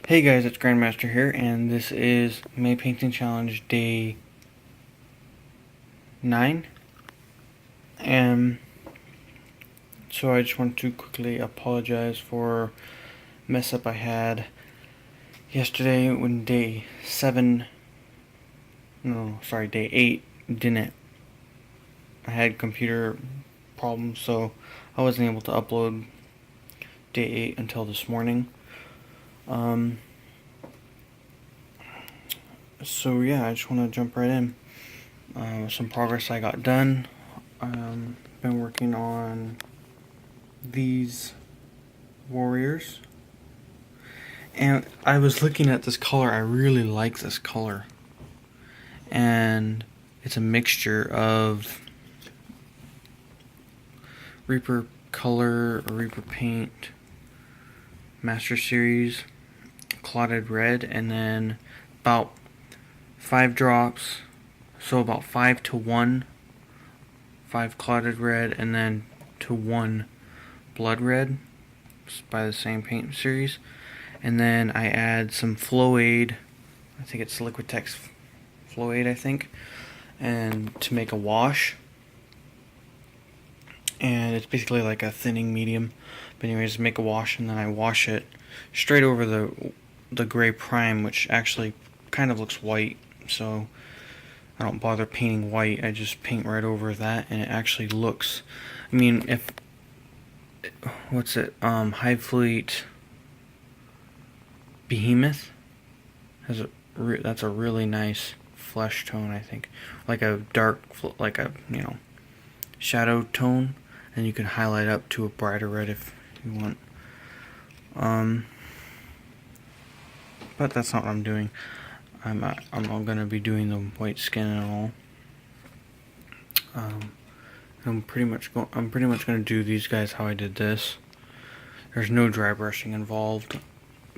Hey guys, it's Grandmaster here, and this is May Painting Challenge Day 9. And so I just want to quickly apologize for mess up I had yesterday when Day 8 didn't. I had computer problems, so I wasn't able to upload Day 8 until this morning. So yeah, I just want to jump right in. Some progress I got done. Been working on these warriors, and I was looking at this color. I really like this color, and it's a mixture of Reaper Color or Reaper Paint Master Series Clotted Red, and then about 5 drops, so about 5 to 1, 5 Clotted Red, and then to 1 Blood Red by the same paint series. And then I add some Flow-Aid, I think it's Liquitex Flow-Aid, I think, and to make a wash. And it's basically like a thinning medium. But anyways, make a wash, and then I wash it straight over the gray prime, which actually kind of looks white. So I don't bother painting white. I just paint right over that, and it actually looks. I mean, if what's it? Hive Fleet Behemoth has that's a really nice flesh tone. I think like a dark, like a shadow tone, and you can highlight up to a brighter red if you want. But that's not what I'm doing. I'm not gonna be doing the white skin at all. I'm pretty much gonna do these guys how I did this. There's no dry brushing involved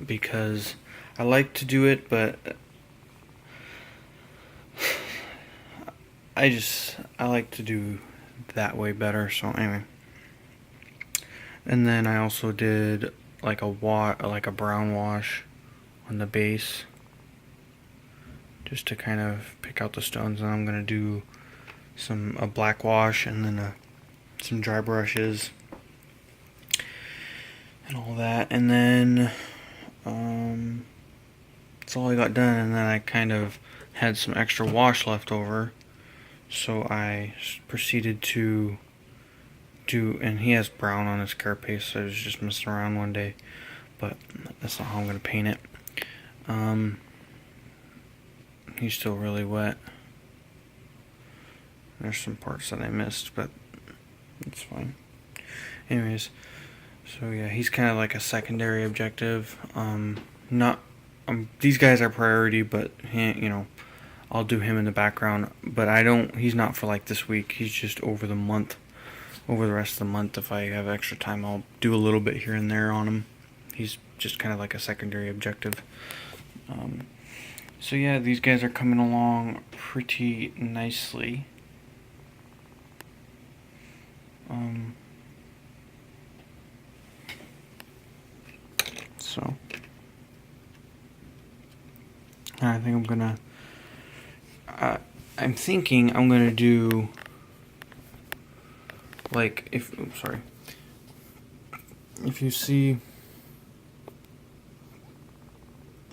because I like to do it, but I like to do that way better. So anyway, and then I also did like a brown wash on the base, just to kind of pick out the stones. And I'm gonna do a black wash, and then some dry brushes and all that. And then that's all I got done. And then I kind of had some extra wash left over, so I proceeded to do, and he has brown on his carapace, so I was just messing around one day, but that's not how I'm gonna paint it. He's still really wet. There's some parts that I missed, but it's fine. Anyways, so yeah, he's kind of like a secondary objective. These guys are priority, but I'll do him in the background. But he's not for like this week. He's just over the rest of the month. If I have extra time, I'll do a little bit here and there on him. He's just kind of like a secondary objective. So yeah, these guys are coming along pretty nicely. So I think I'm thinking I'm gonna do like if you see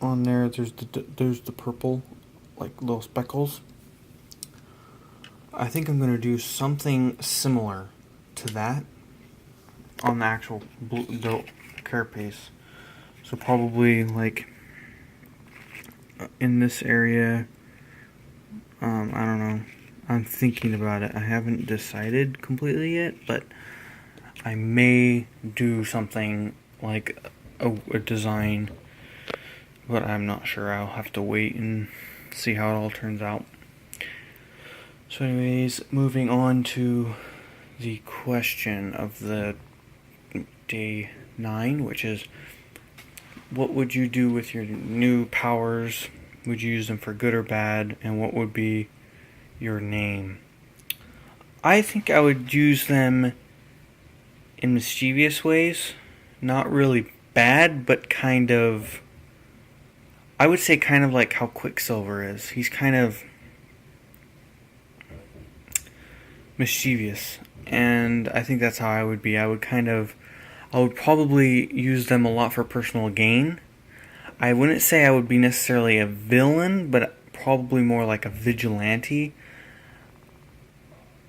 on there, there's the purple, like little speckles. I think I'm gonna do something similar to that on the actual the carapace. So probably like in this area. I don't know. I'm thinking about it. I haven't decided completely yet, but I may do something like a design, but I'm not sure. I'll have to wait and see how it all turns out. So anyways, moving on to the question of the day 9, which is, what would you do with your new powers? Would you use them for good or bad? And what would be your name? I think I would use them in mischievous ways. Not really bad, but kind of I would say kind of like how Quicksilver is. He's kind of mischievous, and I think that's how I would be. I would probably use them a lot for personal gain. I wouldn't say I would be necessarily a villain, but probably more like a vigilante.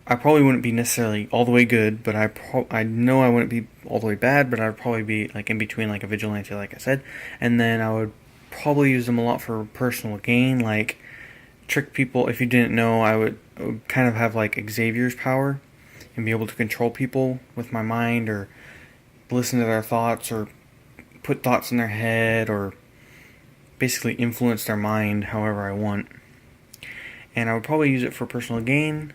I probably wouldn't be necessarily all the way good, but I know I wouldn't be all the way bad, but I'd probably be like in between, like a vigilante, like I said. And then I would probably use them a lot for personal gain, like trick people. If you didn't know, I would kind of have like Xavier's power and be able to control people with my mind, or listen to their thoughts, or put thoughts in their head, or basically influence their mind however I want. And I would probably use it for personal gain.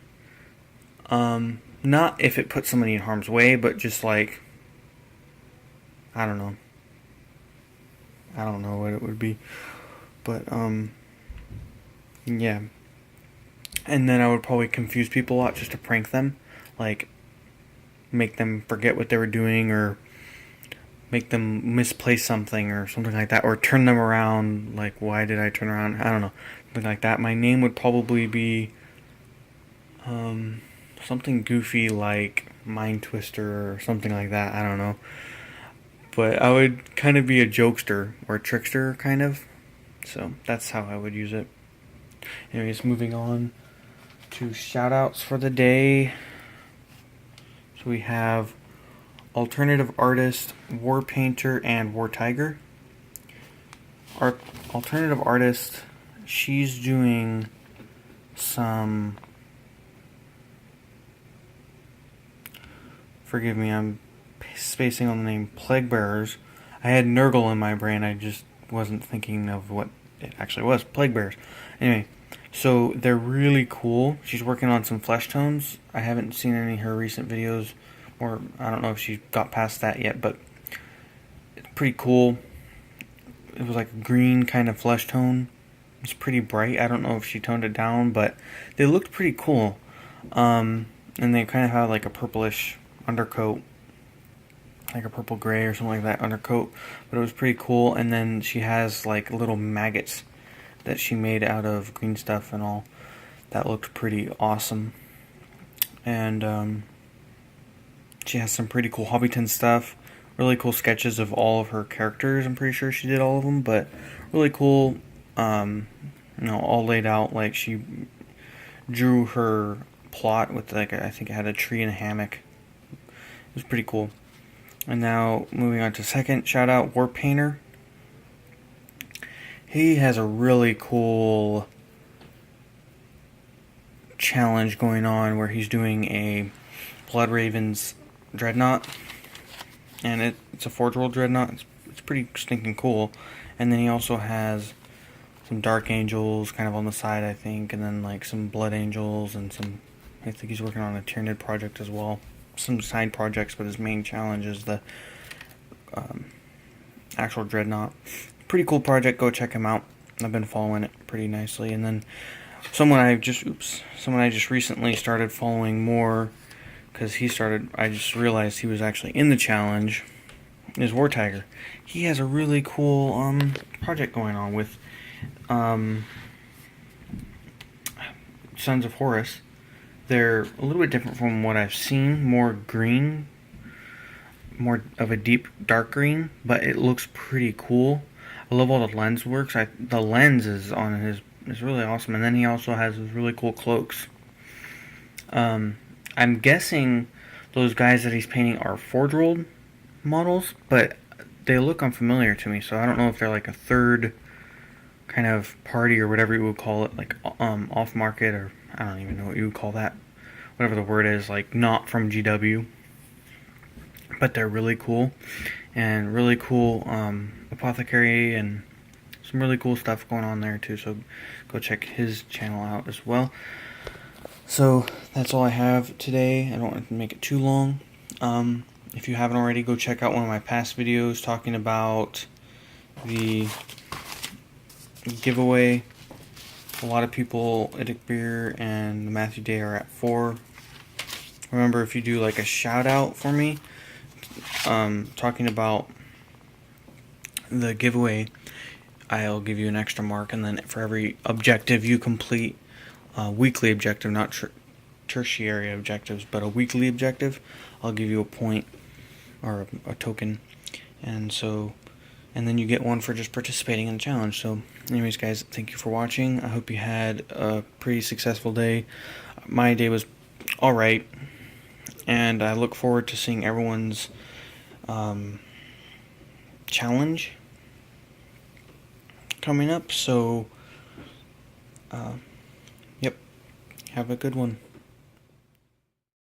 Not if it puts somebody in harm's way, but just like, I don't know. I don't know what it would be. But, yeah. And then I would probably confuse people a lot just to prank them. Like, make them forget what they were doing, or make them misplace something or something like that, or turn them around. Like, why did I turn around? I don't know. Something like that. My name would probably be something goofy like Mind Twister or something like that. I don't know. But I would kind of be a jokester or a trickster, kind of. So that's how I would use it. Anyways, moving on to shoutouts for the day. So we have Alternative Artist, War Painter, and War Tiger. Our Alternative Artist, she's doing some... Forgive me, I'm spacing on the name. Plague Bearers. I had Nurgle in my brain, I just wasn't thinking of what it actually was. Plague Bearers. Anyway, so they're really cool. She's working on some flesh tones. I haven't seen any of her recent videos, or I don't know if she got past that yet, but it's pretty cool. It was like a green kind of flesh tone. It's pretty bright. I don't know if she toned it down, but they looked pretty cool. And they kind of have like a purplish undercoat, like a purple gray or something like that undercoat, but it was pretty cool. And then she has like little maggots that she made out of green stuff and all. That looked pretty awesome. And she has some pretty cool Hobbiton stuff, really cool sketches of all of her characters. I'm pretty sure she did all of them, but really cool. All laid out. Like, she drew her plot with, like, I think it had a tree and a hammock. It was pretty cool. And now, moving on to second shout out, War Painter. He has a really cool challenge going on where he's doing a Blood Ravens Dreadnought. And it's a Forge World Dreadnought. It's pretty stinking cool. And then he also has some Dark Angels kind of on the side, I think. And then like some Blood Angels and some... I think he's working on a Tyranid project as well. Some side projects, but his main challenge is the actual Dreadnought. Pretty cool project. Go check him out. I've been following it pretty nicely. And then someone I just recently started following more, because I just realized he was actually in the challenge, is War Tiger. He has a really cool project going on with Sons of Horus. They're a little bit different from what I've seen. More green, more of a deep dark green, but it looks pretty cool. I love all the lens works. The lens is on his is really awesome, and then he also has his really cool cloaks. I'm guessing those guys that he's painting are Forge World models, but they look unfamiliar to me, so I don't know if they're like a third kind of party or whatever you would call it, like off market, or I don't even know what you would call that, whatever the word is, like not from GW. But they're really cool, and really cool apothecary, and some really cool stuff going on there too, so go check his channel out as well. So that's all I have today. I don't want to make it too long. If you haven't already, go check out one of my past videos talking about the giveaway. A lot of people, Idic Beer and Matthew Day, are at 4. Remember, if you do like a shout out for me, talking about the giveaway, I'll give you an extra mark, and then for every objective you complete, weekly objective, not tertiary objectives, but a weekly objective, I'll give you a point or a token, and then you get one for just participating in the challenge. So anyways, guys, thank you for watching. I hope you had a pretty successful day. My day was alright, and I look forward to seeing everyone's challenge coming up. So yep, have a good one.